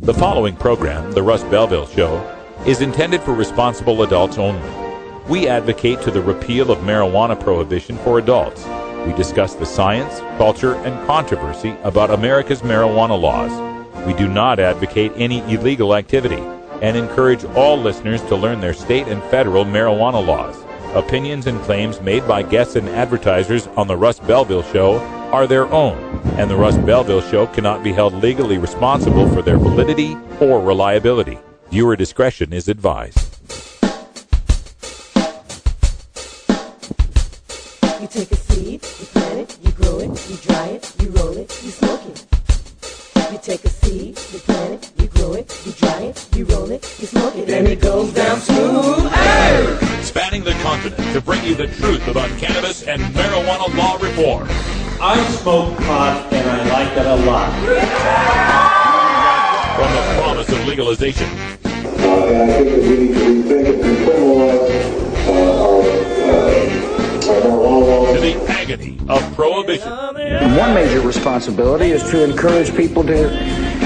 The following program, The Russ Belville Show, is intended for responsible adults only. We advocate to the repeal of marijuana prohibition for adults. We discuss the science, culture, and controversy about America's marijuana laws. We do not advocate any illegal activity and encourage all listeners to learn their state and federal marijuana laws. Opinions and claims made by guests and advertisers on The Russ Belville Show are their own, and The Russ Belville Show cannot be held legally responsible for their validity or reliability. Viewer discretion is advised. You take a seed, you plant it, you grow it, you dry it, you roll it, you smoke it. You take a seed, you plant it, you grow it, you dry it, you roll it, you smoke it, and it goes down smooth. Hey! Spanning the continent to bring you the truth about cannabis and marijuana law reform. I smoke pot and I like it a lot. From the promise of legalization. And I think that we need to rethink and decriminalize our marijuana laws. To the agony of prohibition. One major responsibility is to encourage people to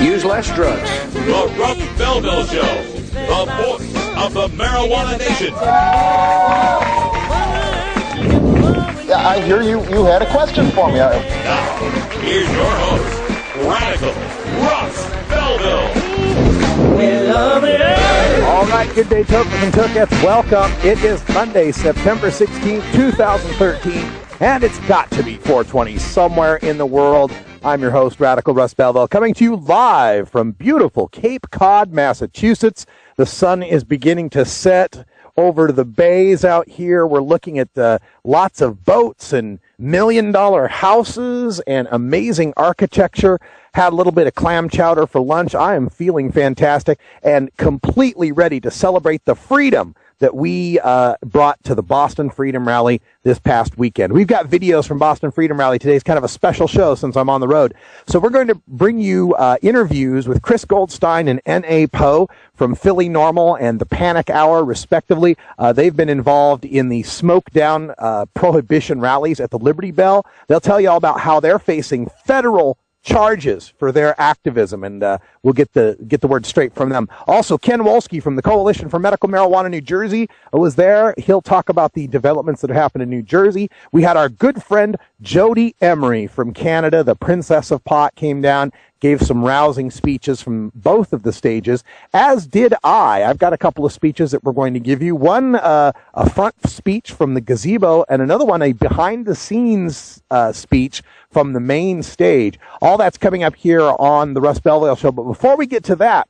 use less drugs. The Russ Belville Show, the voice of the marijuana nation. Yeah, I hear you had a question for me. Now, here's your host, Radical Russ Belville. All right, good day, Tokens and Tokettes. Welcome. It is Monday, September 16th, 2013, and it's got to be 420 somewhere in the world. I'm your host, Radical Russ Belville, coming to you live from beautiful Cape Cod, Massachusetts. The sun is beginning to set over the bays out here. We're looking at lots of boats and million-dollar houses and amazing architecture. Had a little bit of clam chowder for lunch. I am feeling fantastic and completely ready to celebrate the freedom that we brought to the Boston Freedom Rally this past weekend. We've got videos from Boston Freedom Rally. Today's kind of a special show since I'm on the road. So we're going to bring you interviews with Chris Goldstein and N.A. Poe from Philly Normal and the Panic Hour, respectively. They've been involved in the Smoke Down prohibition rallies at the Liberty Bell. They'll tell you all about how they're facing federal charges for their activism, and we'll get the word straight from them. Also, Ken Wolski from the Coalition for Medical Marijuana New Jersey was there. He'll talk about the developments that have happened in New Jersey. We had our good friend Jodie Emery from Canada, the Princess of Pot, came down, gave some rousing speeches from both of the stages, as did I. I've got a couple of speeches that we're going to give you. One, a front speech from the gazebo, and another one, a behind-the-scenes speech from the main stage. All that's coming up here on the Russ Belville Show. But before we get to that,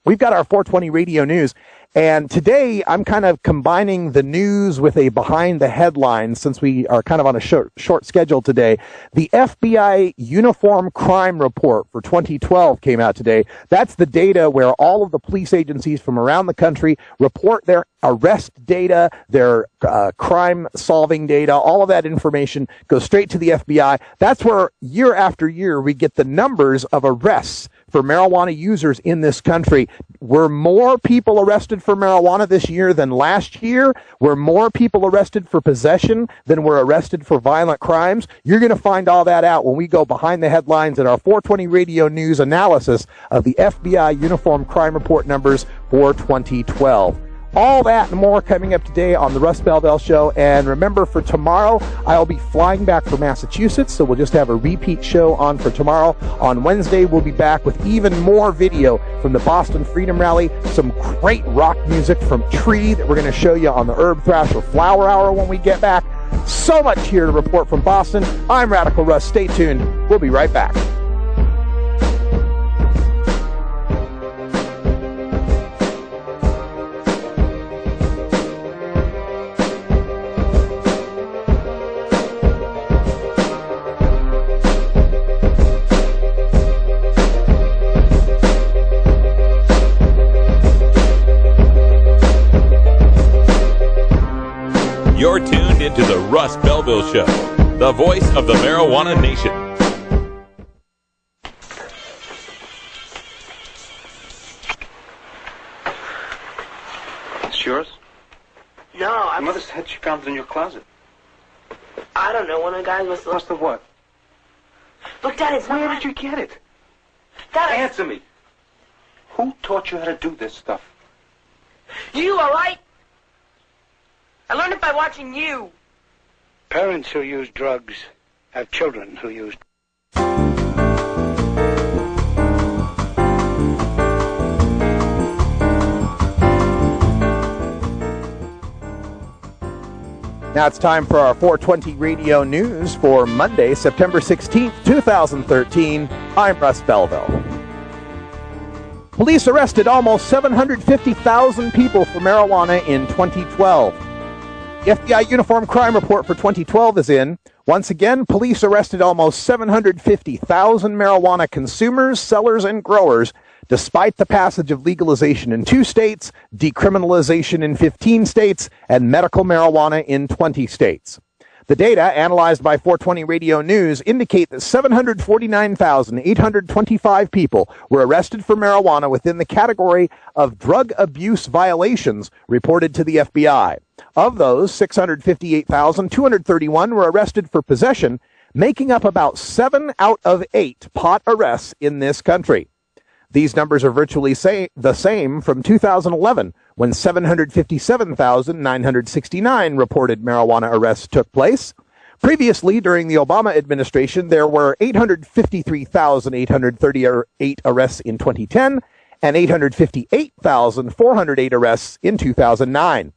we've got our 420 radio news. And today, I'm kind of combining the news with a behind the headlines since we are kind of on a short schedule today. The FBI Uniform Crime Report for 2012 came out today. That's the data where all of the police agencies from around the country report their arrest data, their crime-solving data. All of that information goes straight to the FBI. That's where year after year we get the numbers of arrests for marijuana users in this country. Were more people arrested for marijuana this year than last year? Were more people arrested for possession than were arrested for violent crimes? You're going to find all that out when we go behind the headlines in our 420 radio news analysis of the FBI Uniform Crime Report numbers for 2012. All that and more coming up today on the Russ Belville Show. And remember, for tomorrow, I'll be flying back from Massachusetts, so we'll just have a repeat show on for tomorrow. On Wednesday, we'll be back with even more video from the Boston Freedom Rally, some great rock music from Tree that we're going to show you on the Herb Thrasher Flower Hour when we get back. So much here to report from Boston. I'm Radical Russ. Stay tuned. We'll be right back. You're tuned into the Russ Belville Show, the voice of the marijuana nation. It's yours? No, My mother said she found it in your closet. I don't know. One of the guys must Must have what? Look, Dad, it's Where not. did you get it? Dad, Answer me. Who taught you how to do this stuff? You, all right? I learned it by watching you. Parents who use drugs have children who use. Now it's time for our 420 radio news for Monday, September 16th, 2013. I'm Russ Belville. Police arrested almost 750,000 people for marijuana in 2012. The FBI Uniform Crime Report for 2012 is in. Once again, police arrested almost 750,000 marijuana consumers, sellers, and growers, despite the passage of legalization in 2 states, decriminalization in 15 states, and medical marijuana in 20 states. The data, analyzed by 420 Radio News, indicate that 749,825 people were arrested for marijuana within the category of drug abuse violations reported to the FBI. Of those, 658,231 were arrested for possession, making up about 7 out of 8 pot arrests in this country. These numbers are virtually the same from 2011, when 757,969 reported marijuana arrests took place. Previously, during the Obama administration, there were 853,838 arrests in 2010 and 858,408 arrests in 2009.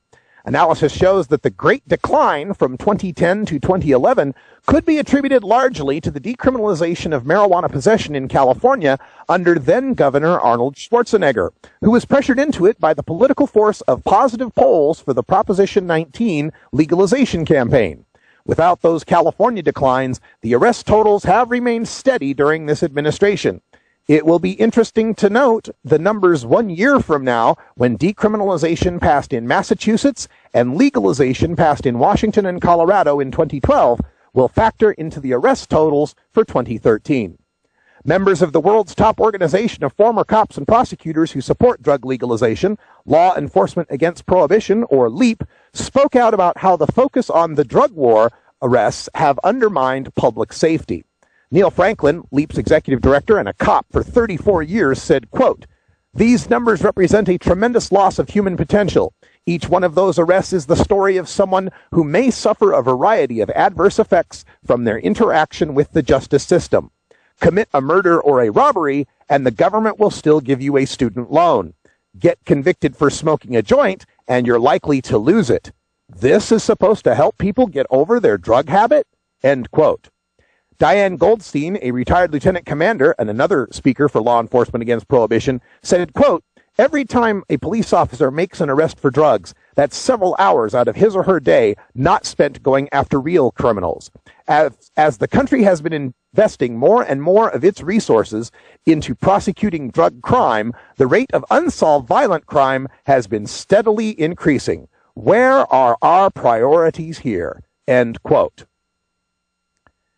Analysis shows that the great decline from 2010 to 2011 could be attributed largely to the decriminalization of marijuana possession in California under then-Governor Arnold Schwarzenegger, who was pressured into it by the political force of positive polls for the Proposition 19 legalization campaign. Without those California declines, the arrest totals have remained steady during this administration. It will be interesting to note the numbers 1 year from now, when decriminalization passed in Massachusetts and legalization passed in Washington and Colorado in 2012, will factor into the arrest totals for 2013. Members of the world's top organization of former cops and prosecutors who support drug legalization, Law Enforcement Against Prohibition, or LEAP, spoke out about how the focus on the drug war arrests have undermined public safety. Neil Franklin, LEAP's executive director and a cop for 34 years, said, quote, "These numbers represent a tremendous loss of human potential. Each one of those arrests is the story of someone who may suffer a variety of adverse effects from their interaction with the justice system. Commit a murder or a robbery, and the government will still give you a student loan. Get convicted for smoking a joint, and you're likely to lose it. This is supposed to help people get over their drug habit?" End quote. Diane Goldstein, a retired lieutenant commander and another speaker for Law Enforcement Against Prohibition, said, quote, "Every time a police officer makes an arrest for drugs, that's several hours out of his or her day not spent going after real criminals. As the country has been investing more and more of its resources into prosecuting drug crime, the rate of unsolved violent crime has been steadily increasing. Where are our priorities here?" End quote.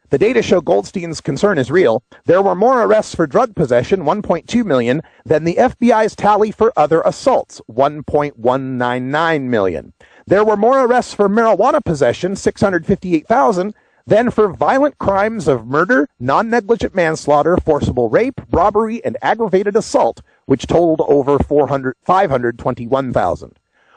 The data show Goldstein's concern is real. There were more arrests for drug possession, 1.2 million, than the FBI's tally for other assaults, 1.199 million. There were more arrests for marijuana possession, 658,000, than for violent crimes of murder, non-negligent manslaughter, forcible rape, robbery, and aggravated assault, which totaled over 521,000.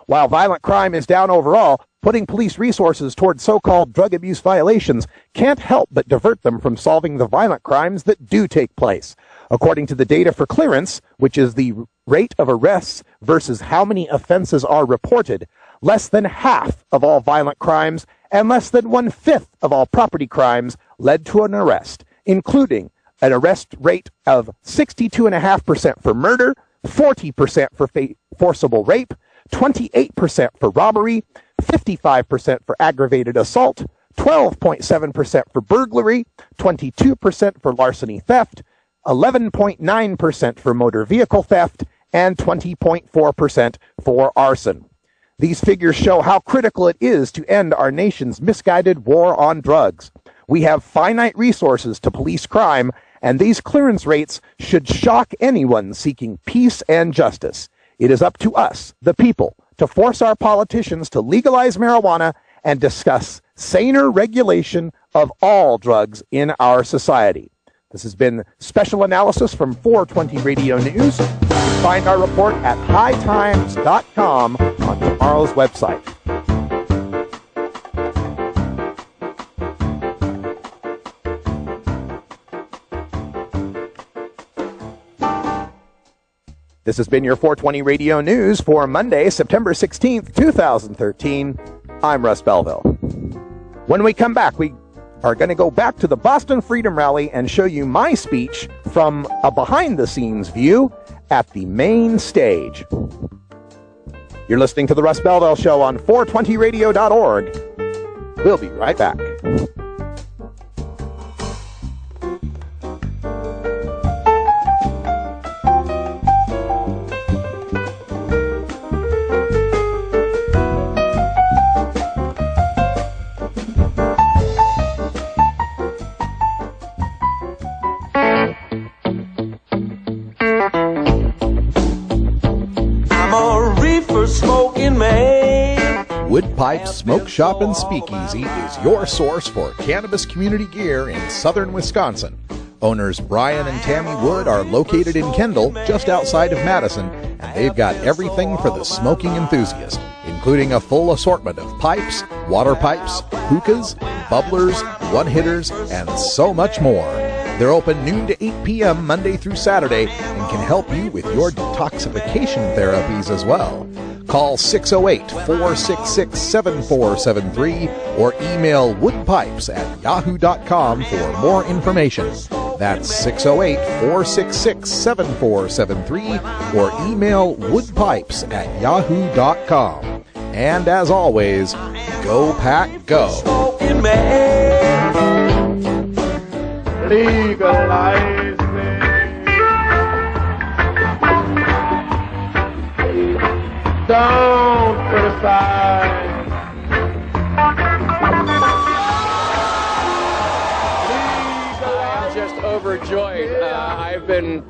While violent crime is down overall, putting police resources toward so-called drug abuse violations can't help but divert them from solving the violent crimes that do take place. According to the data for clearance, which is the rate of arrests versus how many offenses are reported, less than half of all violent crimes and less than 1/5 of all property crimes led to an arrest, including an arrest rate of 62.5% for murder, 40% for forcible rape, 28% for robbery, 55% for aggravated assault, 12.7% for burglary, 22% for larceny theft, 11.9% for motor vehicle theft, and 20.4% for arson. These figures show how critical it is to end our nation's misguided war on drugs. We have finite resources to police crime, and these clearance rates should shock anyone seeking peace and justice. It is up to us, the people, to force our politicians to legalize marijuana and discuss saner regulation of all drugs in our society. This has been special analysis from 420 Radio News. find our report at hightimes.com on tomorrow's website. This has been your 420 Radio News for Monday, September 16th, 2013. I'm Russ Belville. When we come back, we are going to go back to the Boston Freedom Rally and show you my speech from a behind-the-scenes view at the main stage. You're listening to the Russ Belville Show on 420radio.org. We'll be right back. Wood Pipe Smoke Shop and Speakeasy is your source for cannabis community gear in southern Wisconsin. Owners Brian and Tammy Wood are located in Kendall, just outside of Madison, and they've got everything for the smoking enthusiast, including a full assortment of pipes, water pipes, hookahs, bubblers, one-hitters, and so much more. They're open noon to 8 p.m. Monday through Saturday and can help you with your detoxification therapies as well. Call 608-466-7473 or email woodpipes@yahoo.com for more information. That's 608-466-7473 or email woodpipes@yahoo.com. And as always, go pack go. Legalize me. Don't criticize. I'm just overjoyed. I've been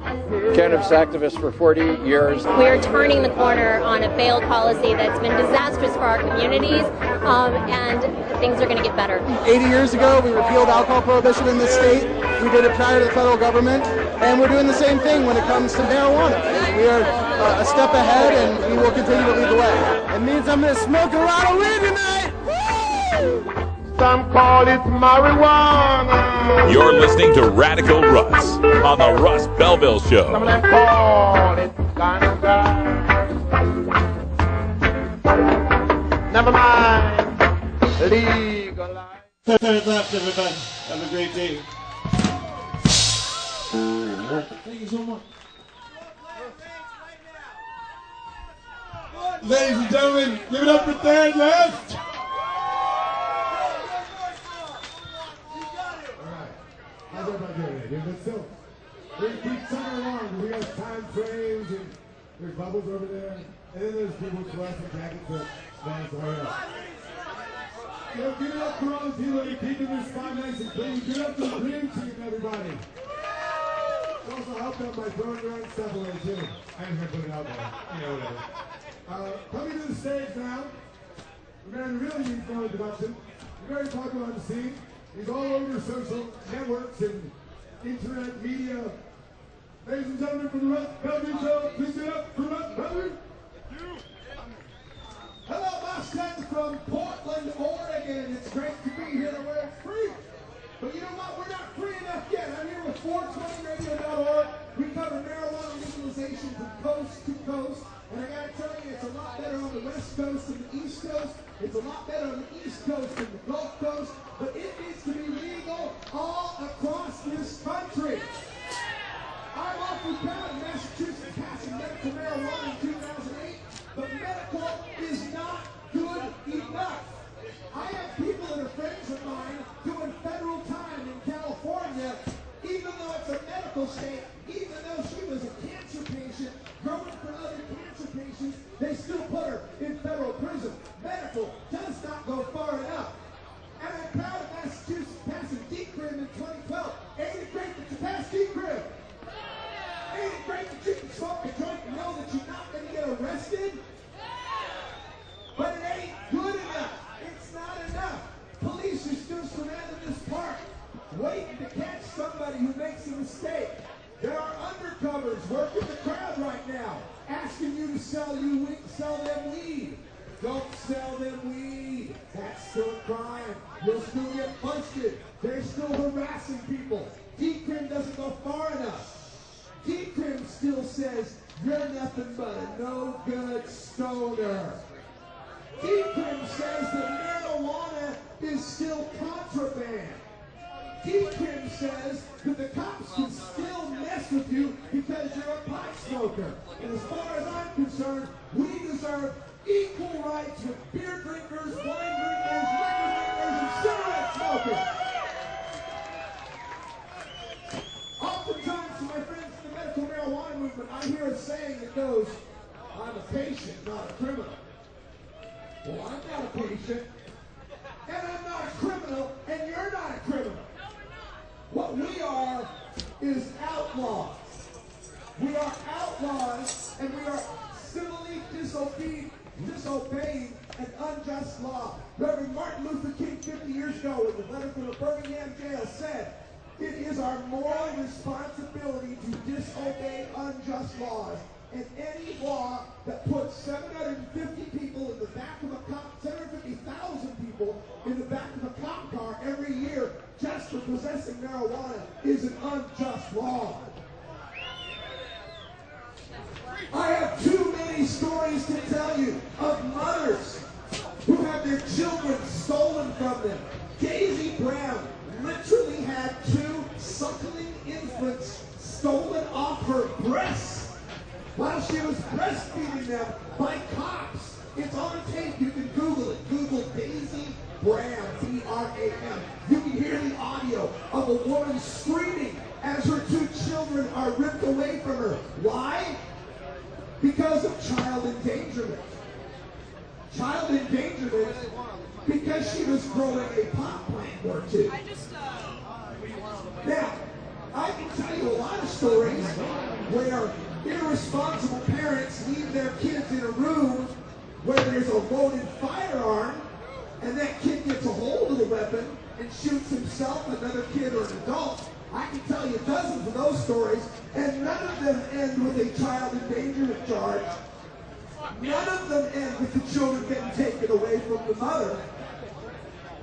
cannabis activist for 40 years. We're turning the corner on a failed policy that's been disastrous for our communities, and things are going to get better. 80 years ago, we repealed alcohol prohibition in this state. We did it prior to the federal government, and we're doing the same thing when it comes to marijuana. We are a step ahead, and we will continue to lead the way. It means I'm going to smoke a lot of weed tonight. Woo! Some call it marijuana. You're listening to Radical Russ on the Russ Belville Show. Some of them call it ganja. Never mind. Legalize. Third left, everybody. Have a great day. Thank you so much. Ladies and gentlemen, give it up for third left. How's everybody doing? But still, we keep chugging along. We got time frames and there's bubbles over there. And then there's people with plastic jackets that dance right up. Give it up for all the people that are keeping this spot nice and clean. Give it up for the green team, everybody. Also help them by throwing around stuff away too. I'm here to put it out there. You know, whatever. Coming to the stage now, the man who really needs no introduction. He's very popular on the scene. He's all over social networks and internet media. Ladies and gentlemen, from the Russ Belville Show, please get up for Russ Belville. Hello, Boston from Portland, Oregon. It's great to be here where it's free. But you know what? We're not free enough yet. I'm here with 420radio.org. We cover marijuana legalization from coast to coast. And I gotta tell you, it's a lot better on the West Coast than the East Coast. It's a lot better on the East Coast than the Gulf Coast. But it needs to be legal all across this country. I'm awfully proud of Massachusetts passing medical marijuana in 2008, but medical is not good enough. I have people that are friends of mine doing federal time in California, even though it's a medical state, even though she was a cancer patient, growing for other cancer patients, they still put her in federal prison. Medical does not go far enough. And I'm proud of Massachusetts passing decrim in 2012. Ain't it great that you passed decrim? Ain't it great that you can smoke a joint and know that you're not going to get arrested? But it ain't good enough. It's not enough. Police are still surrounding this park, waiting to catch somebody who makes a mistake. They're sell them weed. Don't sell them weed. That's still a crime. You'll still get busted. They're still harassing people. Decrim doesn't go far enough. Decrim still says you're nothing but a no-good stoner. Decrim says that marijuana is still contraband. Decrim says that the cops can still mess with you because you're a pot smoker. And as far as I'm concerned, we deserve equal rights with beer drinkers, wine drinkers, liquor drinkers, and cigarette smokers. Oftentimes, to my friends in the medical marijuana movement, I hear a saying that goes, I'm a patient, not a criminal. Well, I'm not a patient, and I'm not a criminal, and you're not a criminal. What we are is outlaws. We are outlaws, and we are civilly disobeying an unjust law. Reverend Martin Luther King 50 years ago in the letter from the Birmingham jail said, it is our moral responsibility to disobey unjust laws. And any law that puts 750 people in the back of a cop, 750,000 people in the back of a cop car every year just for possessing marijuana is an unjust law. I have too many stories to tell you of mothers who have their children stolen from them. Daisy Brown literally had 2 suckling infants stolen off her breasts while she was breastfeeding them by cops. It's on tape. You can Google it. Google Daisy Brown, B-R-A-M. You can hear the audio of a woman screaming as her 2 children are ripped away from her. Why? Because of child endangerment. Child endangerment because she was growing a pot plant or 2. Now, I can tell you a lot of stories where irresponsible parents leave their kids in a room where there's a loaded firearm, and that kid gets a hold of the weapon and shoots himself, another kid, or an adult. I can tell you dozens of those stories, and none of them end with a child endangerment charge. None of them end with the children getting taken away from the mother.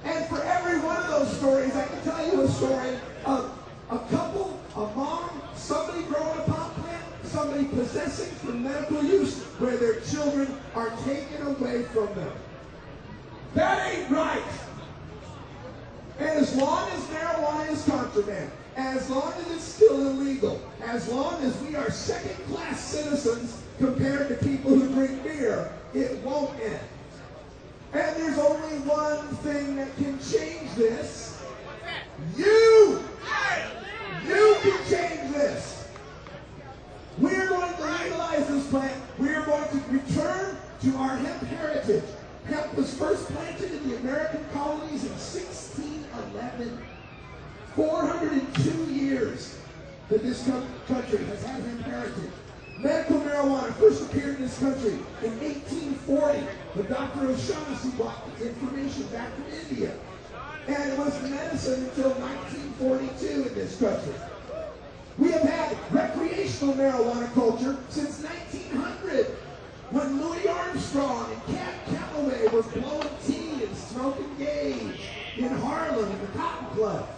And for every one of those stories, I can tell you a story of a couple, a mom, somebody growing a pot plant, somebody possessing for medical use, where their children are taken away from them. That ain't right. And as long as marijuana is contraband, as long as it's still illegal, as long as we are second-class citizens compared to people who drink beer, it won't end. And there's only one thing that can change this. You! You can change this. We're going to legalize this plant. We're going to return to our hemp heritage. Hemp was first planted in the American colonies in 1611. 402 years that this country has had hemp heritage. Medical marijuana first appeared in this country in 1840. The Dr. O'Shaughnessy brought information back from India. And it was medicine until 1942 in this country. We have had recreational marijuana culture since 1900, when Louis Armstrong and Cat Calloway were blowing tea and smoking gauge in Harlem in the Cotton Club.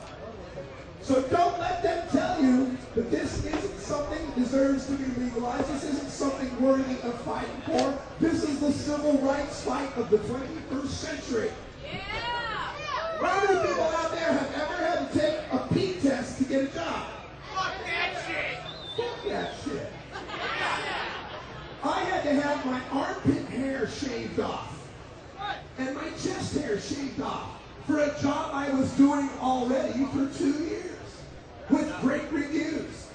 So don't let them tell you that this isn't something that deserves to be legalized. This isn't something worthy of fighting for. This is the civil rights fight of the 21st century. How many people out there have ever had to take a pee test to get a job? Fuck that shit! Fuck that shit! I had to have my armpit hair shaved off and my chest hair shaved off for a job I was doing already for 2 years with great reviews.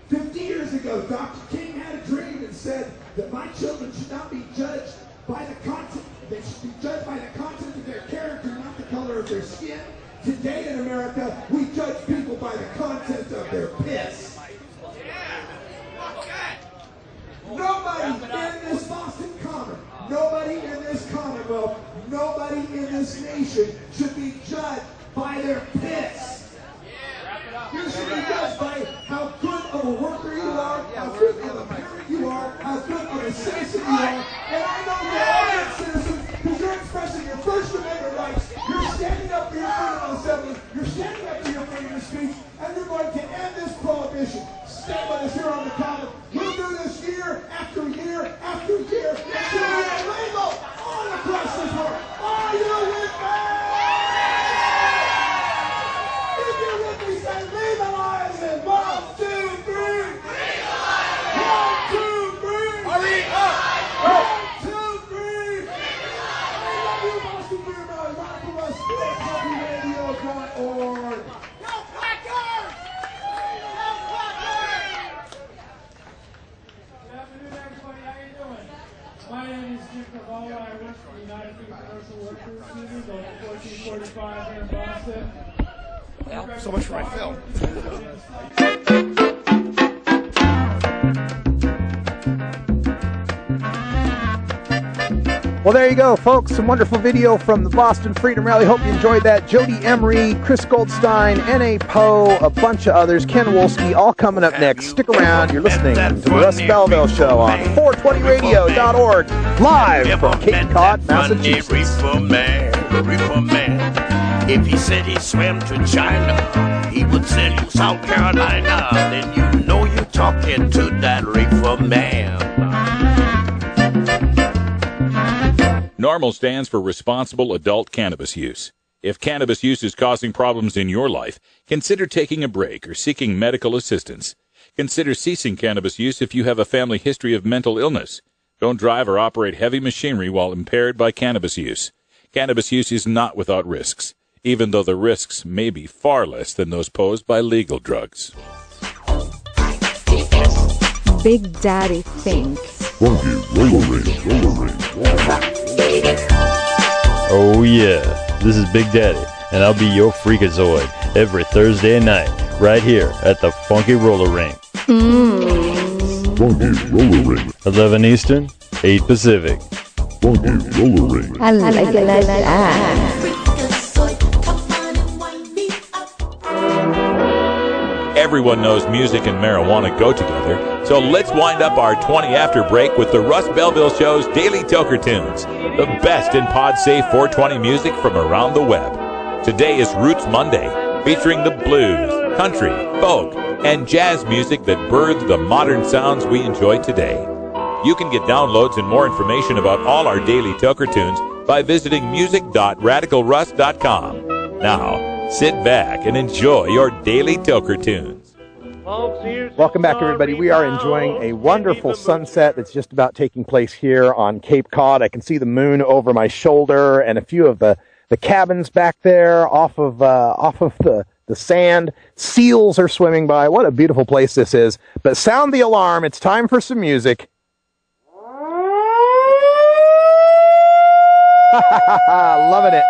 50 years ago, Dr. King had a dream and said that my children should not be judged by the content. They should be judged by the content of their character, not the color of their skin. Today in America, we judge people by the content of their piss. Nobody in this Boston Common, nobody in this Commonwealth, nobody in this nation should be judged by their piss. You should be judged by how good of a worker you are, how good of a parent you are, how good of a citizen you are, prohibition. Stay with us here on the common. We'll do this year after year after year until we are legal all across this world. Are you with me? If you're with me, say legalize it. 1, 2, 3. Legalize it. 1, 2, 3. Hurry up. 1, 2, 3. I love you, Boston Beer Valley. Radical Russ, radio.org. My name is Jim Cavallo. I work for the United Free Commercial Workers Union, local 1445 here in Boston. Well, so much for my film. Well, there you go, folks. Some wonderful video from the Boston Freedom Rally. Hope you enjoyed that. Jodie, Emery, Chris Goldstein, N.A. Poe, a bunch of others, Ken Wolski, all coming up next. Stick around. You're listening to the Russ Belville Show on 420radio.org, live from Cape Cod, Massachusetts. Reefer man. If he said he swam to China, he would sell you South Carolina. Then you know you're talking to that reefer man. NORMAL stands for Responsible Adult Cannabis Use. If cannabis use is causing problems in your life, consider taking a break or seeking medical assistance. Consider ceasing cannabis use if you have a family history of mental illness. Don't drive or operate heavy machinery while impaired by cannabis use. Cannabis use is not without risks, even though the risks may be far less than those posed by legal drugs. Big Daddy thinks. Funky roller ring. Oh yeah, this is Big Daddy, and I'll be your freakazoid every Thursday night, right here at the Funky Roller Ring. Funky roller ring. 11 Eastern, 8 Pacific. Funky roller ring. I like it like that. Everyone knows music and marijuana go together, so let's wind up our 20 after break with the Russ Belville Show's Daily Toker Tunes, the best in pod-safe 420 music from around the web. Today is Roots Monday, featuring the blues, country, folk, and jazz music that birthed the modern sounds we enjoy today. You can get downloads and more information about all our Daily Toker Tunes by visiting music.radicalruss.com. Now, sit back and enjoy your Daily Toker Tunes. Welcome back, everybody. We are enjoying a wonderful sunset that's just about taking place here on Cape Cod. I can see the moon over my shoulder and a few of the cabins back there off of the sand. Seals are swimming by. What a beautiful place this is. But sound the alarm. It's time for some music. Loving it.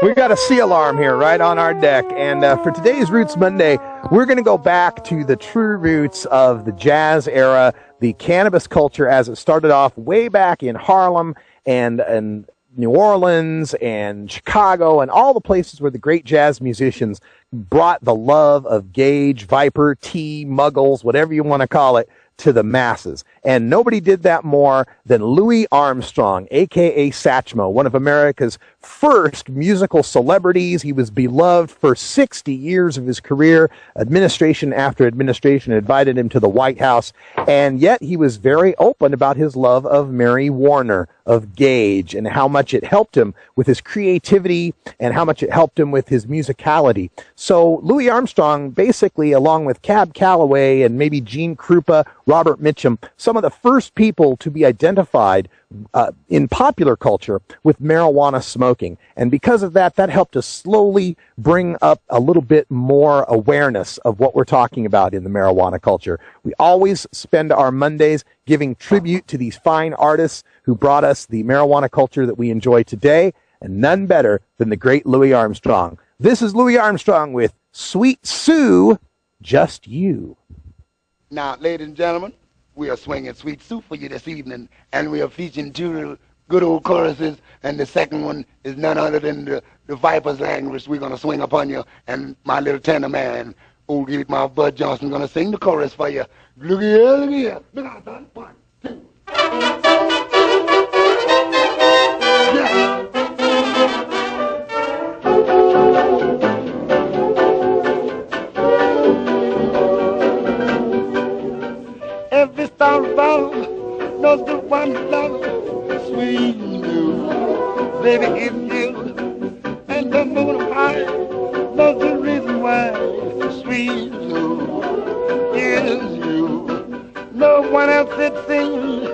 We've got a sea alarm here right on our deck, and for today's Roots Monday, we're going to go back to the true roots of the jazz era, the cannabis culture as it started off way back in Harlem and New Orleans and Chicago and all the places where the great jazz musicians brought the love of Gage, Viper, T, Muggles, whatever you want to call it, to the masses. And nobody did that more than Louis Armstrong, a.k.a. Satchmo, one of America's first musical celebrities. He was beloved for 60 years of his career. Administration after administration invited him to the White House, and yet he was very open about his love of Mary Warner, of Gage, and how much it helped him with his creativity and how much it helped him with his musicality. So Louis Armstrong, basically, along with Cab Calloway and maybe Gene Krupa, Robert Mitchum, some of the first people to be identified in popular culture with marijuana smoking. And because of that, that helped to slowly bring up a little bit more awareness of what we're talking about in the marijuana culture. We always spend our Mondays giving tribute to these fine artists who brought us the marijuana culture that we enjoy today, and none better than the great Louis Armstrong. This is Louis Armstrong with Sweet Sue, Just You. Now, ladies and gentlemen, we are swinging Sweet Sue for you this evening, and we are featuring two good old choruses, and the second one is none other than the Viper's language. We're going to swing upon you, and my little tenor man, old Eat Mouth Bud Johnson, going to sing the chorus for you. Look here, look here. Look out, son. 1, 2. Yeah. love, knows the one love, sweet you. Baby, it's you. And the moon high knows the reason why, sweet you. Is you. No one else that seems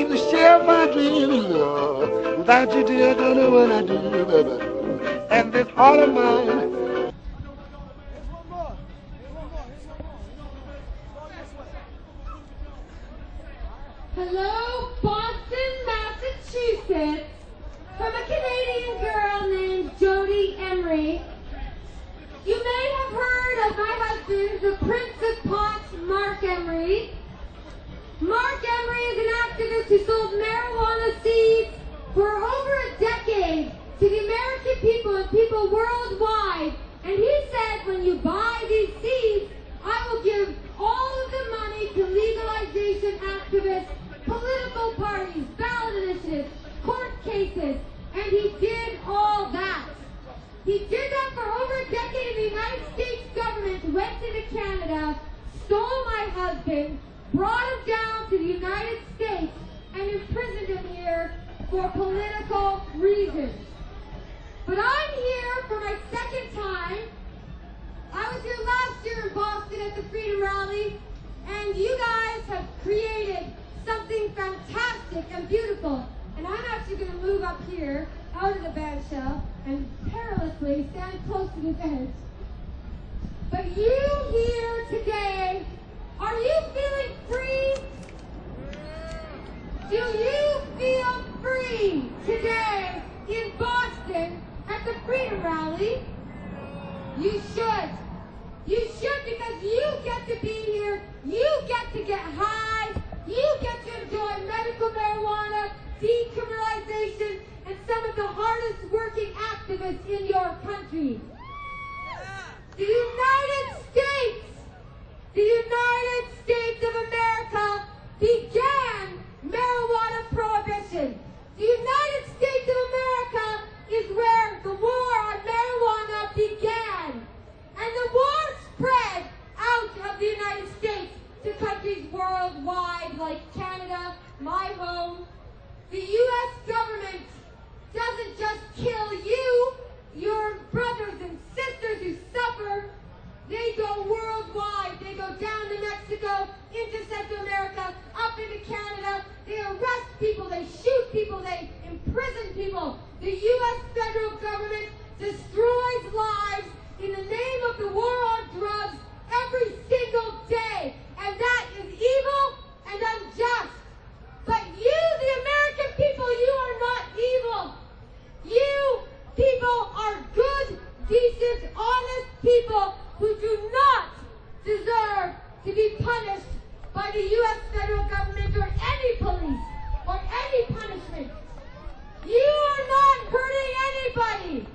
to share my dreams. Without you, dear, I don't know what I do, baby. And this heart of mine. Hello, Boston, Massachusetts, from a Canadian girl named Jodie Emery. You may have heard of my husband, the Prince of Pot, Mark Emery. Mark Emery is an activist who sold marijuana seeds for over a decade to the American people and people worldwide. And he said, when you buy these seeds, I will give all of the money to legalization activists, political parties, ballot initiatives, court cases, and he did all that. He did that for over a decade, and the United States government went into Canada, stole my husband, brought him down to the United States, and imprisoned him here for political reasons. But I'm here for my second time. I was here last year in Boston at the Freedom Rally, and you guys have created something fantastic and beautiful. And I'm actually going to move up here, out of the bandshell, and perilously stand close to this edge. But you here today, are you feeling free? Do you feel free today in Boston at the Freedom Rally? You should. You should, because you get to be here, you get to get high, you get to enjoy medical marijuana, decriminalization, and some of the hardest working activists in your country. The United States of America began marijuana prohibition. The United States of America is where the war on marijuana began. And the war spread out of the United States to countries worldwide like Canada, my home. The U.S. government doesn't just kill you, your brothers and sisters who suffer. They go worldwide. They go down to Mexico, into Central America, up into Canada. They arrest people, they shoot people, they imprison people. The U.S. federal government destroys lives in the name of the war on drugs every single day. And that is evil and unjust. But you, the American people, you are not evil. You people are good, decent, honest people who do not deserve to be punished by the U.S. federal government or any police or any punishment. You are not hurting anybody.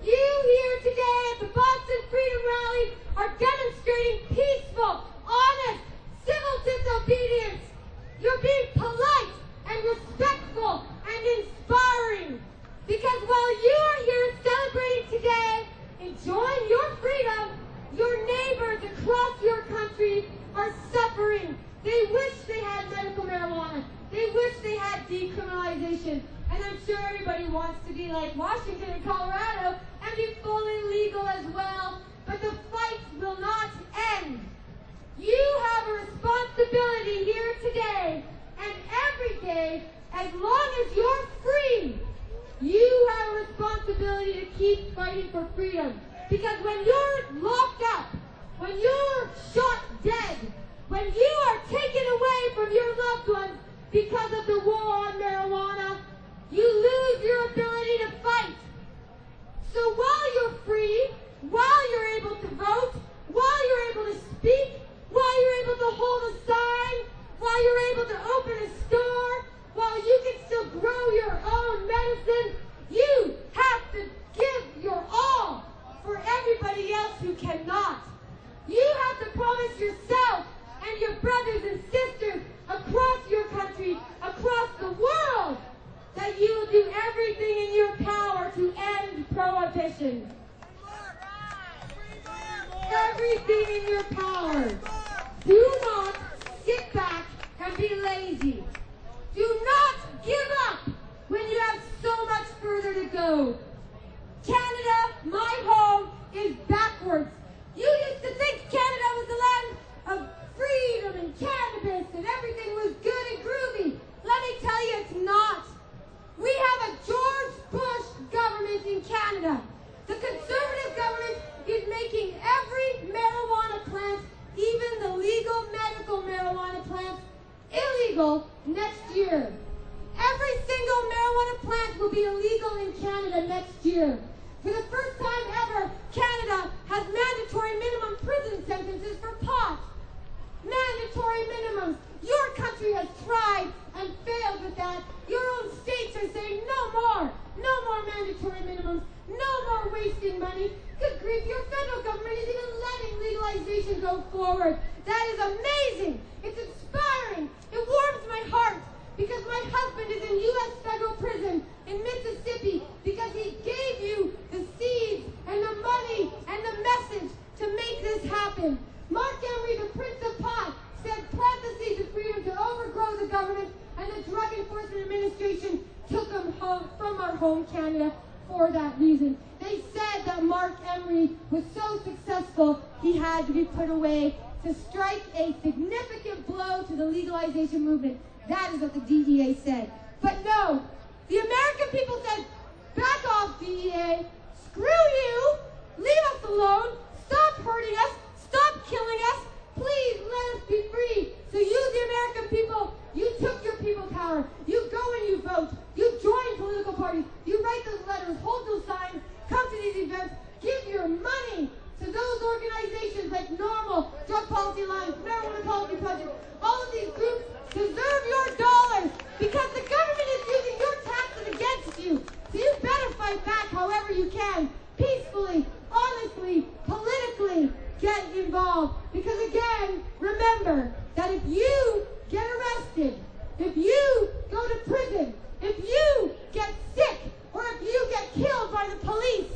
You here today at the Boston Freedom Rally are demonstrating peaceful, honest, civil disobedience. You're being polite and respectful and inspiring. Because while you are here celebrating today, enjoying your freedom, your neighbors across your country are suffering. They wish they had medical marijuana. They wish they had decriminalization. And I'm sure everybody wants to be like Washington and Colorado and be fully legal as well. But the fight will not end. You have a responsibility here today and every day, as long as you're free. You have a responsibility to keep fighting for freedom. Because when you're locked up, when you're shot dead, when you are taken away from your loved ones because of the war on marijuana, you lose your ability to fight. So while you're free, while you're able to vote, while you're able to speak, while you're able to hold a sign, while you're able to open a store, while you can still grow your own medicine, you have to give your all for everybody else who cannot. You have to promise yourself and your brothers and sisters across your country, across the world, that you will do everything in your power to end prohibition. Everything in your power. Do not sit back and be lazy. illegal next year. Every single marijuana plant will be illegal in Canada next year. For the first time ever, Canada has mandatory minimum prison sentences for pot. Mandatory minimums. Your country has tried and failed with that. Your own states are saying no more mandatory minimums, no more wasting money. Good grief, your federal government is even letting legalization go forward. That is amazing. It's inspiring. It warms my heart because my husband is in U.S. federal prison in Mississippi because he gave you the seeds and the money and the message to make this happen. Mark Emery, the Prince of Pot, said plant the seeds of freedom to overgrow the government, and the Drug Enforcement Administration took them home from our home Canada for that reason. They said that Mark Emery was so successful he had to be put away to strike a significant blow to the legalization movement. That is what the DEA said. But no, the American people said, back off DEA, screw you, leave us alone, stop hurting us, stop killing us, please let us be free. So you, the American people, you took your people power. You go and you vote. You join political parties. You write those letters, hold those signs, come to these events, give your money to those organizations like NORML, Drug Policy Alliance, Marijuana Policy Project. All of these groups deserve your dollars because the government is using your taxes against you. So you better fight back however you can, peacefully, honestly, politically. Get involved. Because again, remember that if you get arrested, if you go to prison, if you get sick, or if you get killed by the police,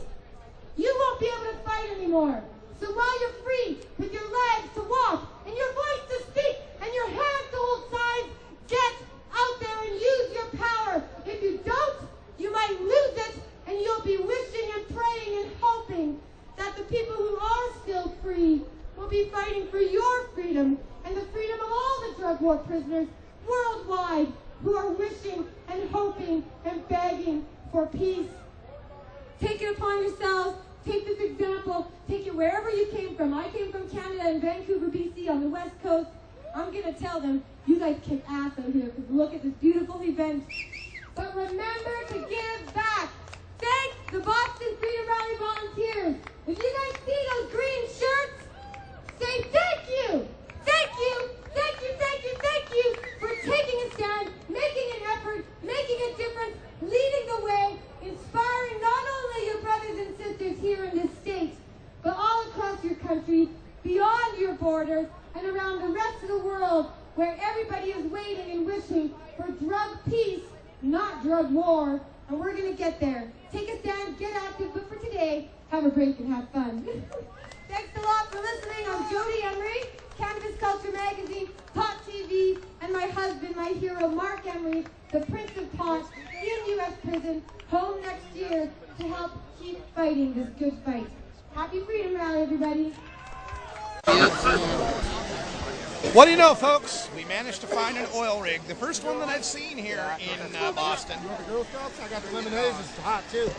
you won't be able to fight anymore. So while you're free, with your legs to walk, and your voice to speak, and your hands to hold signs, get out there and use your power. If you don't, you might lose it, and you'll be wishing and praying and hoping that the people who are still free will be fighting for your freedom and the freedom of all the drug war prisoners worldwide who are wishing and hoping and begging for peace. Take it upon yourselves. Take this example. Take it wherever you came from. I came from Canada in Vancouver, BC on the West Coast. I'm going to tell them, you guys kick ass out here because look at this beautiful event. But remember to give back. Thank the Boston Freedom Rally volunteers. If you guys see those green shirts, say thank you. Thank you. Thank you, thank you, thank you for taking a stand, making an effort, making a difference, leading the way, inspiring not only your brothers and sisters here in this state, but all across your country, beyond your borders, and around the rest of the world, where everybody is waiting and wishing for drug peace, not drug war, and we're going to get there. Take a stand, get active, but for today, have a break and have fun. Thanks a lot for listening. I'm Jodie Emery, Cannabis Culture Magazine, Pot TV, and my husband, my hero, Mark Emery, the Prince of Pot, in U.S. prison, home next year to help keep fighting this good fight. Happy Freedom Rally, everybody. What do you know, folks? We managed to find an oil rig. The first one that I've seen here in Boston. You want the Girl Scouts? I got the lemonades. It's hot, too.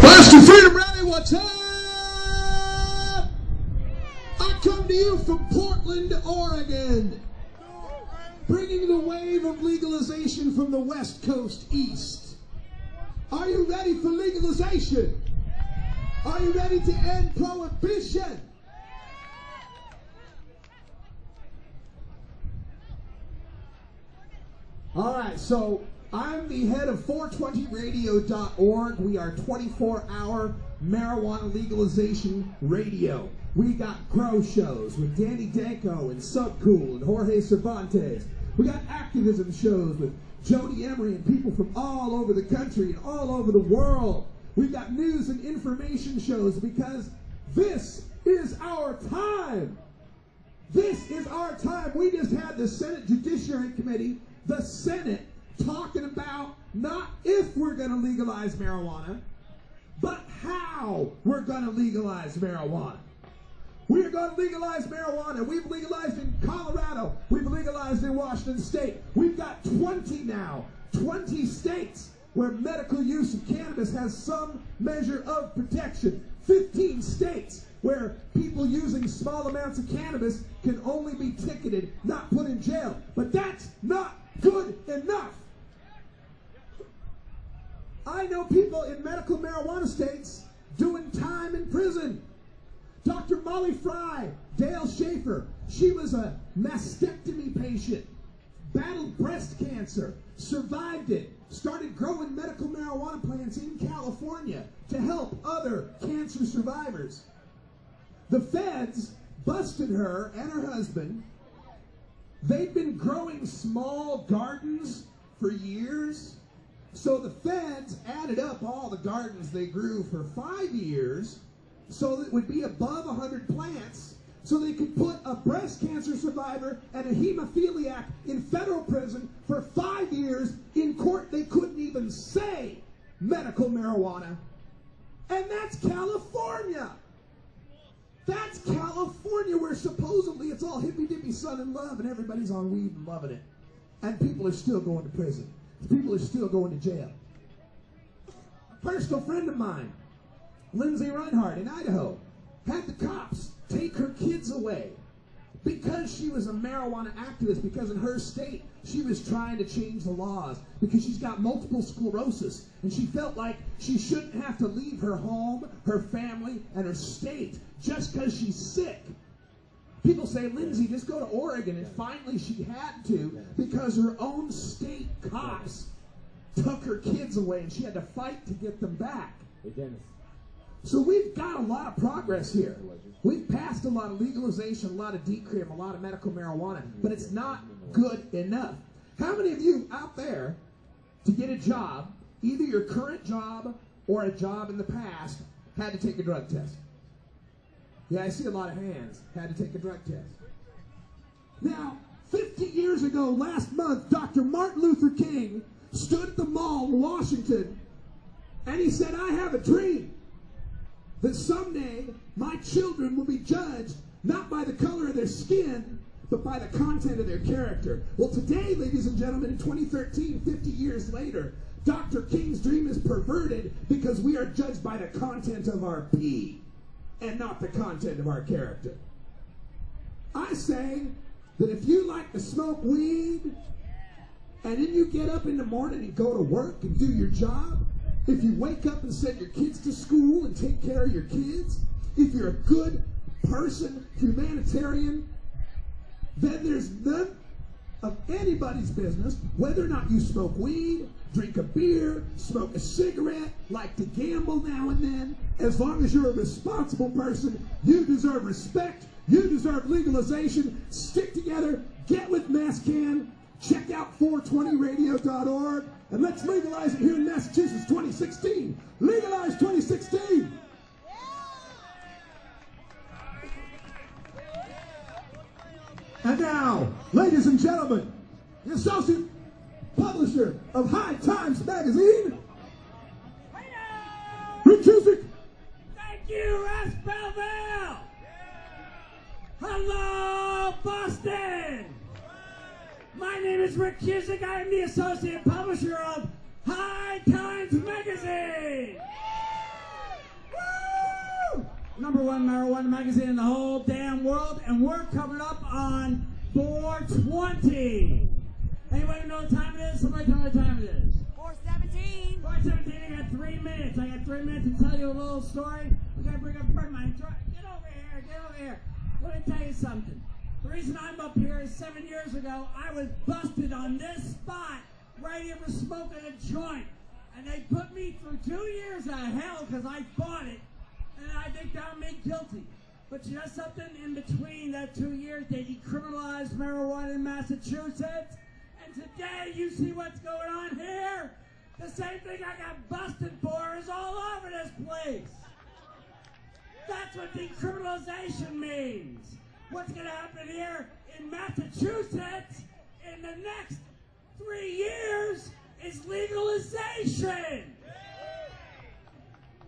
Boston Freedom Rally, what's up? I come to you from Portland, Oregon, bringing the wave of legalization from the West Coast east. Are you ready for legalization? Are you ready to end prohibition? All right, so I'm the head of 420radio.org. We are 24-hour marijuana legalization radio. We got grow shows with Danny Danko and Subcool and Jorge Cervantes. We got activism shows with Jodie Emery and people from all over the country and all over the world. We've got news and information shows because this is our time. This is our time. We just had the Senate Judiciary Committee, the Senate, talking about not if we're going to legalize marijuana, but how we're going to legalize marijuana. We're going to legalize marijuana. We've legalized in Colorado. We've legalized in Washington State. We've got 20 now, 20 states where medical use of cannabis has some measure of protection. 15 states where people using small amounts of cannabis can only be ticketed, not put in jail. But that's not good enough. I know people in medical marijuana states doing time in prison. Dr. Molly Fry, Dale Schaefer, she was a mastectomy patient, battled breast cancer, survived it, started growing medical marijuana plants in California to help other cancer survivors. The feds busted her and her husband. They'd been growing small gardens for years. So the feds added up all the gardens they grew for 5 years so that it would be above 100 plants so they could put a breast cancer survivor and a hemophiliac in federal prison for 5 years. In court, they couldn't even say medical marijuana. And that's California. That's California, where supposedly it's all hippy-dippy sun and love and everybody's on weed and loving it. And people are still going to prison. People are still going to jail. A personal friend of mine, Lindsay Reinhardt in Idaho, had the cops take her kids away because she was a marijuana activist, because in her state she was trying to change the laws, because she's got multiple sclerosis and she felt like she shouldn't have to leave her home, her family, and her state just because she's sick. People say, Lindsay, just go to Oregon, and finally she had to because her own state cops took her kids away and she had to fight to get them back. So we've got a lot of progress here. We've passed a lot of legalization, a lot of decrim, a lot of medical marijuana, but it's not good enough. How many of you out there, to get a job, either your current job or a job in the past, had to take a drug test? Yeah, I see a lot of hands. Had to take a drug test. Now, 50 years ago, last month, Dr. Martin Luther King stood at the mall in Washington, and he said, I have a dream that someday my children will be judged not by the color of their skin, but by the content of their character. Well, today, ladies and gentlemen, in 2013, 50 years later, Dr. King's dream is perverted because we are judged by the content of our pee and not the content of our character. I say that if you like to smoke weed and then you get up in the morning and go to work and do your job, if you wake up and send your kids to school and take care of your kids, if you're a good person, humanitarian, then there's none of anybody's business whether or not you smoke weed, drink a beer, smoke a cigarette, like to gamble now and then. As long as you're a responsible person, you deserve respect, you deserve legalization. Stick together, get with MassCan, check out 420radio.org, and let's legalize it here in Massachusetts 2016. Legalize 2016! And now, ladies and gentlemen, the associate publisher of High Times magazine, Rick Cusick. Thank you, Russ Belville. Hello, Boston. My name is Rick Cusick. I am the associate publisher of High Times magazine. Woo! #1 marijuana magazine in the whole damn world, and we're coming up on 420. Anybody know what time it is? Somebody tell me what time it is. 4:17. 4:17. I got 3 minutes. I got 3 minutes to tell you a little story. We gotta bring up a friend of mine. Get over here. Get over here. Let me tell you something. The reason I'm up here is 7 years ago, I was busted on this spot right here for smoking a joint. And they put me through 2 years of hell because I bought it. And I think that made guilty. But you know something? In between that 2 years, they decriminalized marijuana in Massachusetts. And today, you see what's going on here? The same thing I got busted for is all over this place. That's what decriminalization means. What's going to happen here in Massachusetts in the next 3 years is legalization.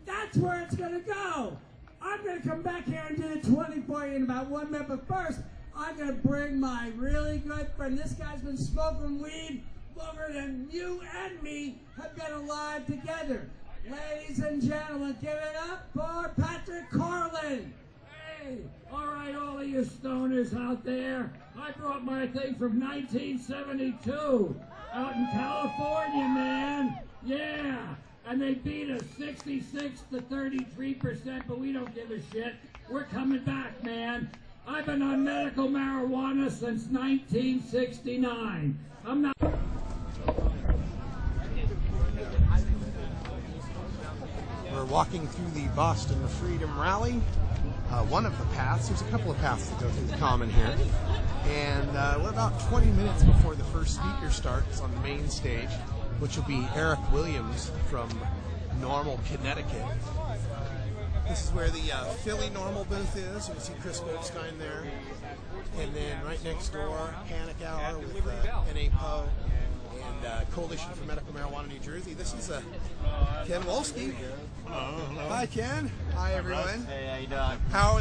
That's where it's going to go. I'm going to come back here and do the 20 for you in about 1 minute. But first, I'm going to bring my really good friend. This guy's been smoking weed longer than you and me have been alive together. Ladies and gentlemen, give it up for Patrick Carlin. All right, all of you stoners out there, I brought my thing from 1972 out in California, man. Yeah, and they beat us 66 to 33%, but we don't give a shit. We're coming back, man. I've been on medical marijuana since 1969. I'm not... We're walking through the Boston Freedom Rally. One of the paths, there's a couple of paths that go through the common here. And we're about 20 minutes before the first speaker starts on the main stage, which will be Eric Williams from Normal, Connecticut. This is where the Philly Normal booth is. You can see Chris Goldstein there. And then right next door, Panic Hour with NAPO and Coalition for Medical Marijuana New Jersey. This is Ken Wolski. Hello. Hi, Ken. Hi, everyone. Hey, how you doing?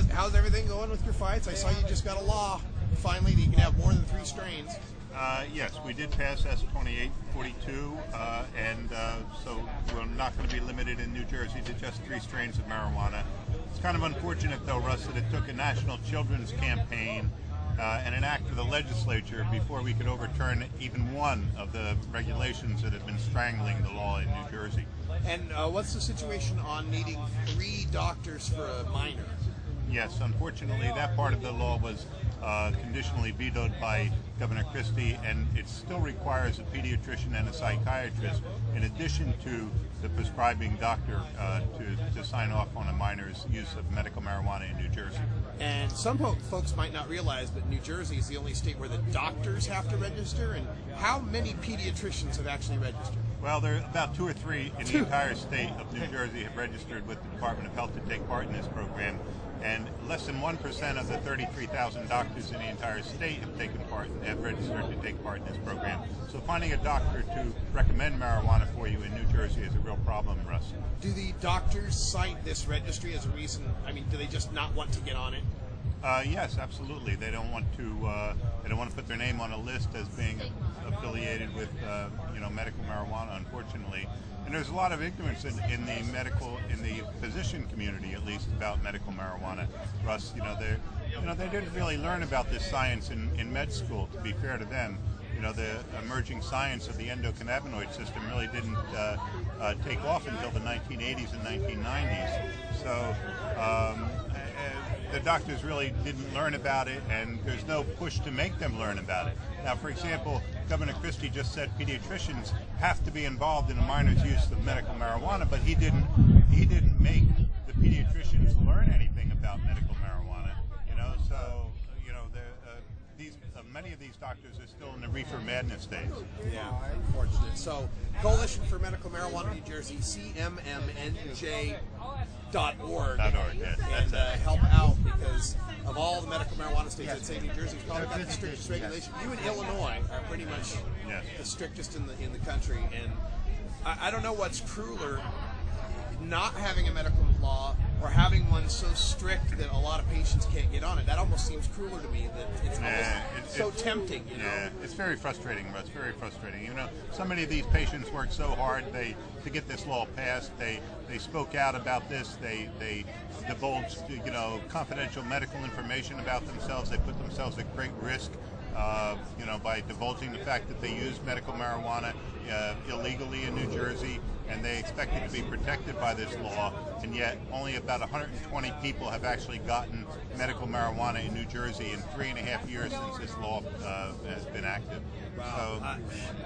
How's everything going with your fights? I saw you just got a law finally that you can have more than 3 strains. Yes, we did pass S2842, and so we're not going to be limited in New Jersey to just 3 strains of marijuana. It's kind of unfortunate, though, Russ, that it took a national children's campaign and an act of the legislature before we could overturn even one of the regulations that have been strangling the law in New Jersey. And what's the situation on needing 3 doctors for a minor? Yes, unfortunately, that part of the law was conditionally vetoed by Governor Christie, and it still requires a pediatrician and a psychiatrist, in addition to the prescribing doctor, to sign off on a minor's use of medical marijuana in New Jersey. And some folks might not realize, but New Jersey is the only state where the doctors have to register. And how many pediatricians have actually registered? Well, there are about 2 or 3 in the entire state of New Jersey have registered with the Department of Health to take part in this program, and less than 1% of the 33,000 doctors in the entire state have registered to take part in this program. So finding a doctor to recommend marijuana for you in New Jersey is a real problem, Russ. Do the doctors cite this registry as a reason? I mean, do they just not want to get on it? Yes, absolutely. They don't want to put their name on a list as being affiliated with medical marijuana, unfortunately. And there's a lot of ignorance in the physician community, at least, about medical marijuana. Russ, they didn't really learn about this science in med school, to be fair to them. The emerging science of the endocannabinoid system really didn't take off until the 1980s and 1990s. So the doctors really didn't learn about it, and there's no push to make them learn about it. Now, for example, Governor Christie just said pediatricians have to be involved in a minor's use of medical marijuana, but he didn't make the pediatricians learn anything about medical marijuana. So many of these doctors are still in the reefer madness days. Yeah, unfortunate. So, Coalition for Medical Marijuana New Jersey, CMMNJ.org, and help out, because of all the medical marijuana states, I'd say New Jersey's probably got the strictest regulation. You and Illinois are pretty much the strictest in the country, and I don't know what's crueler, not having a medical law or having one so strict that a lot of patients can't get on it. That almost seems crueler to me. That it's almost so tempting. Yeah, it's very frustrating, Russ. Very frustrating. So many of these patients work so hard to get this law passed. They spoke out about this. They divulged confidential medical information about themselves. They put themselves at great risk. By divulging the fact that they use medical marijuana illegally in New Jersey, and they expected to be protected by this law, and yet only about 120 people have actually gotten medical marijuana in New Jersey in 3.5 years since this law has been active. Wow. So,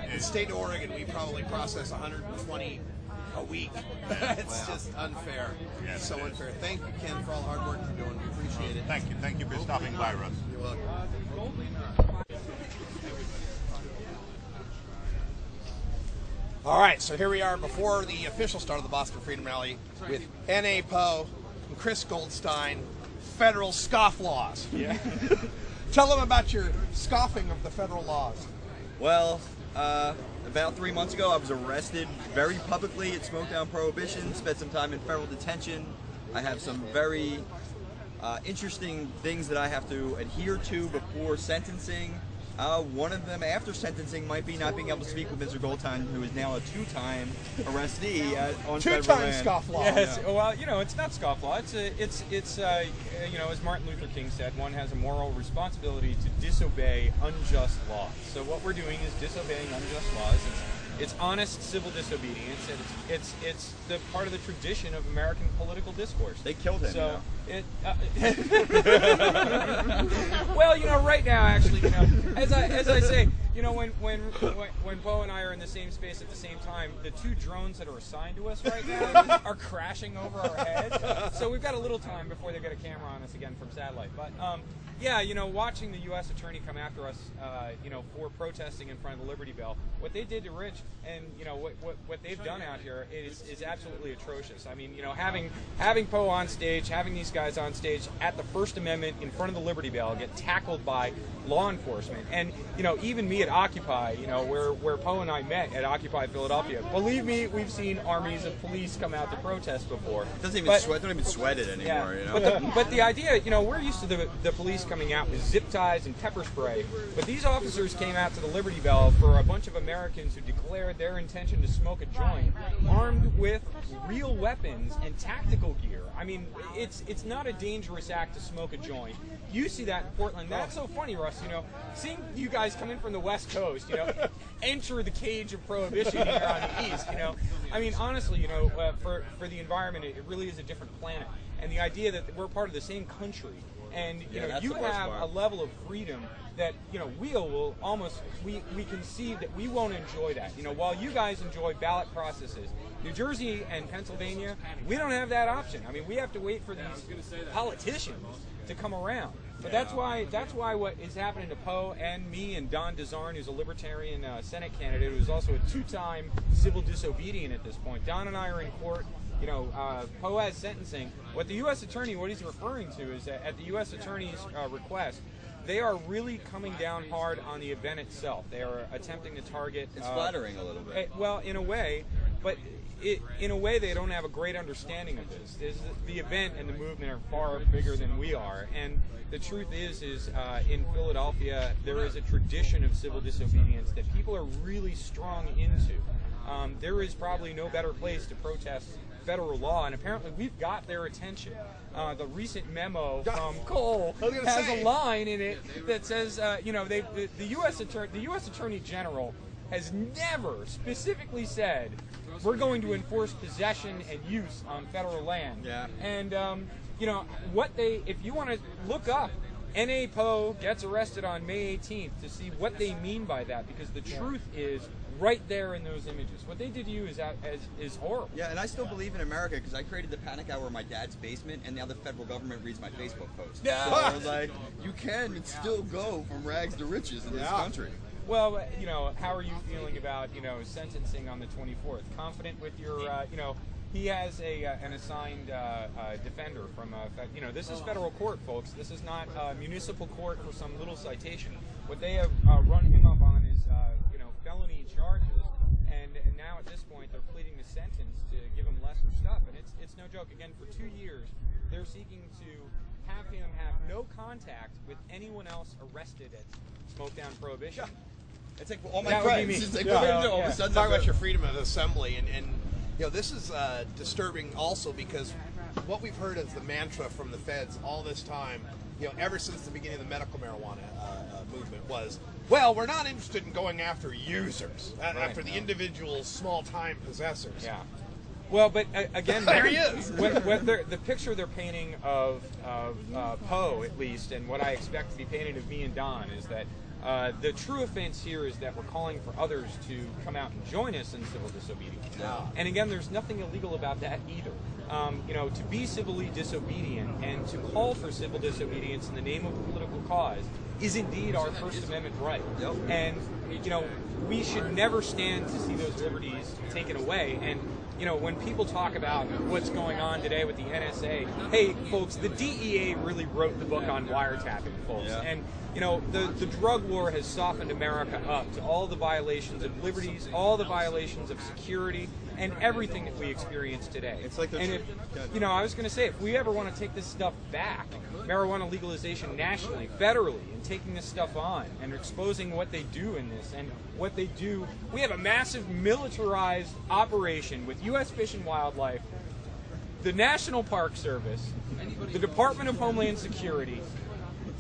in the state of Oregon, we probably process 120 a week. It's just unfair. Yes, it's so unfair. Thank you, Ken, for all the hard work you're doing. We appreciate it. Thank you. Thank you for stopping by, Russ. You're welcome. All right, so here we are before the official start of the Boston Freedom Rally with NAPO and Chris Goldstein, federal scofflaws. Yeah. Tell them about your scoffing of the federal laws. Well, about 3 months ago, I was arrested very publicly at Smoketown Prohibition, spent some time in federal detention. I have some very interesting things that I have to adhere to before sentencing. One of them, after sentencing, might be not being able to speak with Mr. Goldstein, who is now a two-time arrestee on federal land. Scofflaw. Yes. Yeah. Well, it's not scofflaw. It's as Martin Luther King said, one has a moral responsibility to disobey unjust laws. So what we're doing is disobeying unjust laws. It's honest civil disobedience, and it's the part of the tradition of American political discourse. They killed him. So well, right now, actually, as I say, when Bo and I are in the same space at the same time, the two drones that are assigned to us right now are crashing over our heads. So we've got a little time before they get a camera on us again from satellite. But watching the U.S. attorney come after us, for protesting in front of the Liberty Bell, what they did to Rich, and what they've done out here is absolutely atrocious. I mean, having Poe on stage, having these guys on stage at the First Amendment in front of the Liberty Bell, get tackled by law enforcement, and even me at Occupy, where Poe and I met at Occupy Philadelphia. Believe me, we've seen armies of police come out to protest before. It doesn't even sweat. Don't even sweat it anymore. Yeah. But the idea, we're used to the police coming out with zip ties and pepper spray, but these officers came out to the Liberty Bell for a bunch of Americans who declared their intention to smoke a joint, armed with real weapons and tactical gear. I mean, it's not a dangerous act to smoke a joint. You see that in Portland. That's so funny, Russ. Seeing you guys come in from the West Coast, enter the cage of prohibition here on the East. I mean, honestly, for the environment, it really is a different planet. And the idea that we're part of the same country, and you have a level of freedom that we conceive that we won't enjoy that. While you guys enjoy ballot processes, New Jersey and Pennsylvania, we don't have that option. I mean, we have to wait for these politicians to come around. But that's why what is happening to Poe and me and Don DeZarn, who's a Libertarian Senate candidate, who's also a two-time civil disobedient at this point. Don and I are in court. Poe has sentencing. What the U.S. Attorney, what he's referring to is that at the U.S. Attorney's request, they are really coming down hard on the event itself. They are attempting to target... It's flattering a little bit. Well, in a way, but in a way they don't have a great understanding of this. The event and the movement are far bigger than we are. And the truth is in Philadelphia, there is a tradition of civil disobedience that people are really strong into. There is probably no better place to protest federal law, and apparently we've got their attention. The recent memo from Cole has a line in it that says, the U.S. Attorney General has never specifically said we're going to enforce possession and use on federal land. Yeah. And if you want to look up N.A. Poe gets arrested on May 18th to see what they mean by that, because the truth is right there in those images. What they did to you is horrible. Yeah, and I still believe in America because I created the panic hour in my dad's basement, and now the federal government reads my Facebook posts. Yeah. So I was like, you can still go from rags to riches in this country. Well, how are you feeling about, sentencing on the 24th? Confident with your, he has an assigned defender from, this is federal court, folks. This is not municipal court for some little citation. What they have run him up on is, felony charges, and now at this point they're pleading the sentence to give him lesser stuff. And it's no joke. Again, for 2 years, they're seeking to have him have no contact with anyone else arrested at Smokedown Prohibition. It's like all my friends. It's like, all of a sudden talk about your freedom of assembly, and this is disturbing also because what we've heard as the mantra from the feds all this time, ever since the beginning of the medical marijuana movement was, well, we're not interested in going after users, after the individual small-time possessors. Yeah. Well, but again, there he is. The picture they're painting of Poe, at least, and what I expect to be painted of me and Don, is that the true offense here is that we're calling for others to come out and join us in civil disobedience. Yeah. And again, there's nothing illegal about that either. To be civilly disobedient and to call for civil disobedience in the name of a political cause is indeed our First Amendment right. Yep. And, we should never stand to see those liberties taken away. And, when people talk about what's going on today with the NSA, hey, folks, the DEA really wrote the book on wiretapping, folks. Yeah. And, the drug war has softened America up to all the violations of liberties, all the violations of security, and everything that we experience today. It's like and if, I was going to say, if we ever want to take this stuff back, marijuana legalization nationally, federally, and taking this stuff on and exposing what they do in this and what they do, we have a massive militarized operation with U.S. Fish and Wildlife, the National Park Service, the Department of Homeland Security,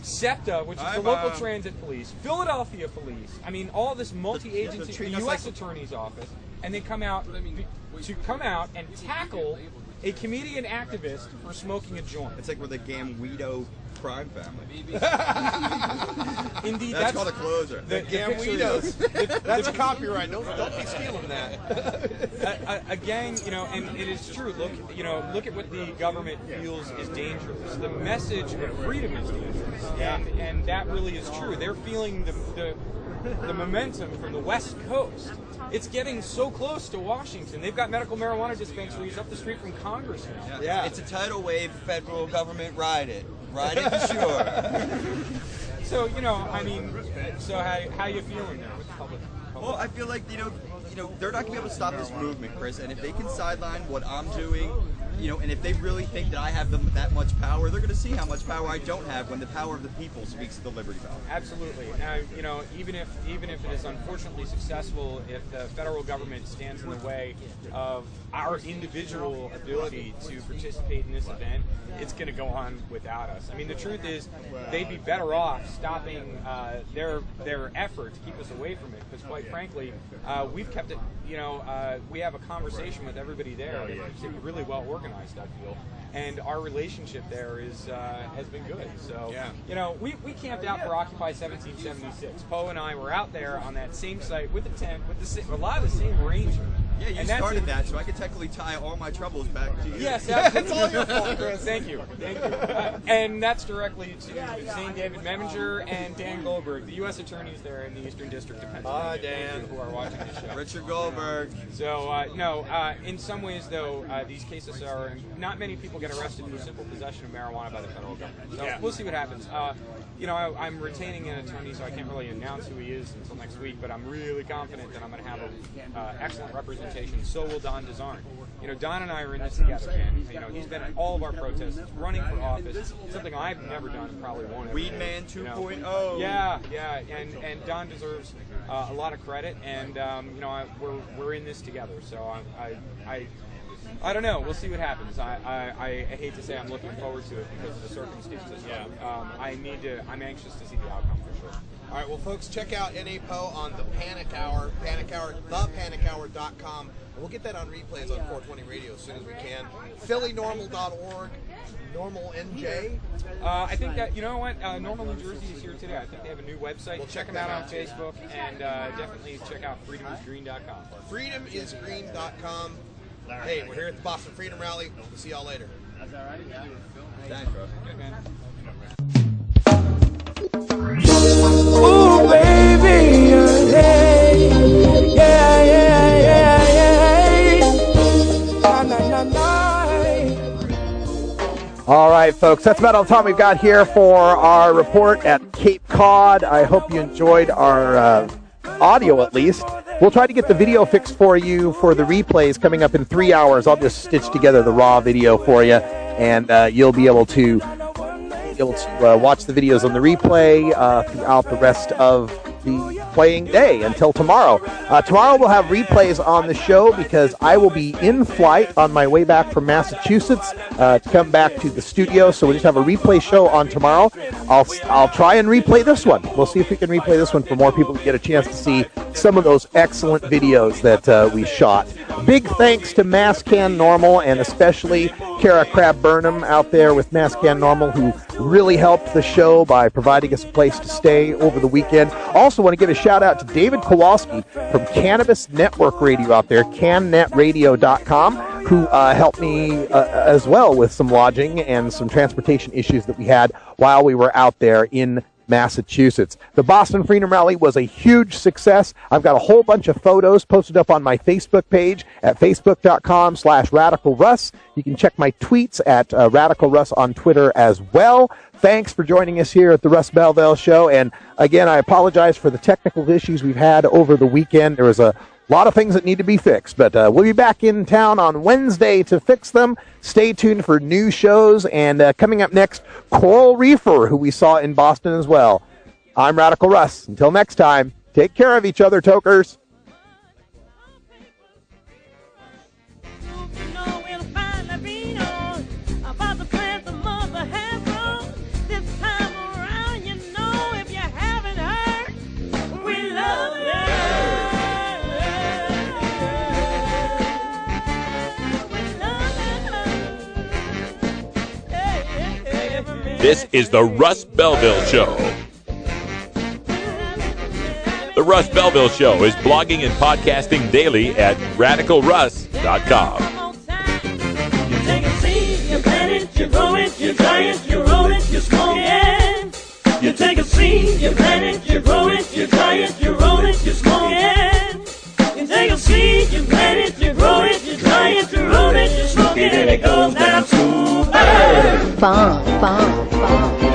SEPTA, which is the local transit police, Philadelphia police, I mean, all this multi-agency, the U.S. Attorney's Office, and they come out and tackle a comedian activist for smoking a joint. It's like we're the Gamguido crime family. Indeed, that's called a closer. The Gamguidos. That's copyright. Don't be stealing that. A gang, and it is true. Look at what the government feels is dangerous. The message of freedom is dangerous, and that really is true. They're feeling the momentum from the West Coast. It's getting so close to Washington. They've got medical marijuana dispensaries up the street from Congress now. Yeah. It's a tidal wave, federal government, ride it. Ride it to shore. So, so how you feeling now with public? Well, I feel like, they're not going to be able to stop this movement, Chris, and if they can sideline what I'm doing, and if they really think that I have that much power, they're going to see how much power I don't have when the power of the people speaks to the Liberty Bell. Absolutely. Now, even if it is unfortunately successful, if the federal government stands in the way of our individual ability to participate in this event, it's going to go on without us. I mean, the truth is, they'd be better off stopping their effort to keep us away from it, because quite frankly, we've kept it, we have a conversation with everybody there that keeps it really well organized, I feel, and our relationship there has been good. So, we camped out for Occupy 1776. Poe and I were out there on that same site with the tent, with a lot of the same rangers. Yeah, you started that, so I could technically tie all my troubles back to you. Yes, absolutely. It's all your fault, Chris. Thank you. And that's directly to Zane David Meminger and Dan Goldberg, the U.S. attorneys there in the Eastern District of Pennsylvania. Hi, Dan. Who are watching this show. Richard Goldberg. So, in some ways, though, these cases are, not many people get arrested for simple possession of marijuana by the federal government. So we'll see what happens. I'm retaining an attorney, so I can't really announce who he is until next week, but I'm really confident that I'm going to have an excellent representation. So will Don DeZarn. Don and I are in this together, man. He's been at all of our protests, running for office, something I've never done and probably won't ever. Weed Man 2.0. Yeah, and Don deserves a lot of credit, and we're in this together. So I don't know. We'll see what happens. I hate to say I'm looking forward to it because of the circumstances. Yeah. I'm anxious to see the outcome for sure. All right, well, folks, check out NAPO on the Panic Hour, thepanichour.com. We'll get that on replays on 420 Radio as soon as we can. PhillyNormal.org, Normal NJ. I think that, Normal New Jersey is here today. I think they have a new website. We'll check them out on Facebook, and definitely check out freedomisgreen.com. Freedomisgreen.com. Hey, we're here at the Boston Freedom Rally. We'll see y'all later. Thanks, bro. Good, man. Ooh, baby, All right, folks, that's about all the time we've got here for our report at Cape Cod. I hope you enjoyed our audio, at least. We'll try to get the video fixed for you for the replays coming up in 3 hours. I'll just stitch together the raw video for you, and you'll be able to watch the videos on the replay throughout the rest of the playing day until tomorrow. Tomorrow we'll have replays on the show because I will be in flight on my way back from Massachusetts to come back to the studio. So we'll just have a replay show on tomorrow. I'll try and replay this one. We'll see if we can replay this one for more people to get a chance to see some of those excellent videos that we shot. Big thanks to Masscan Normal and especially Kara Crab-Burnham out there with Masscan Normal, who really helped the show by providing us a place to stay over the weekend. Also want to give a shout out to David Kowalski from Cannabis Network Radio out there, cannetradio.com, who helped me as well with some lodging and some transportation issues that we had while we were out there in Massachusetts. The Boston Freedom Rally was a huge success. I've got a whole bunch of photos posted up on my Facebook page at facebook.com/RadicalRuss. You can check my tweets at RadicalRuss on Twitter as well. Thanks for joining us here at the Russ Belville Show. And again, I apologize for the technical issues we've had over the weekend. There was a A lot of things that need to be fixed, but we'll be back in town on Wednesday to fix them. Stay tuned for new shows, and coming up next, Coral Reefer, who we saw in Boston as well. I'm Radical Russ. Until next time, take care of each other, tokers. This is the Russ Belville Show. The Russ Belville Show is blogging and podcasting daily at radicalruss.com. You take a seed, you plant it, you grow it, you dry it, you roll it, you smoke it. You take a seed, you plant it, you grow it, you dry it, you roll it, you smoke it. You take a seed, you plant it, you grow it, you dry it, you roll it, you smoke it, and it goes down to earth. Bomb.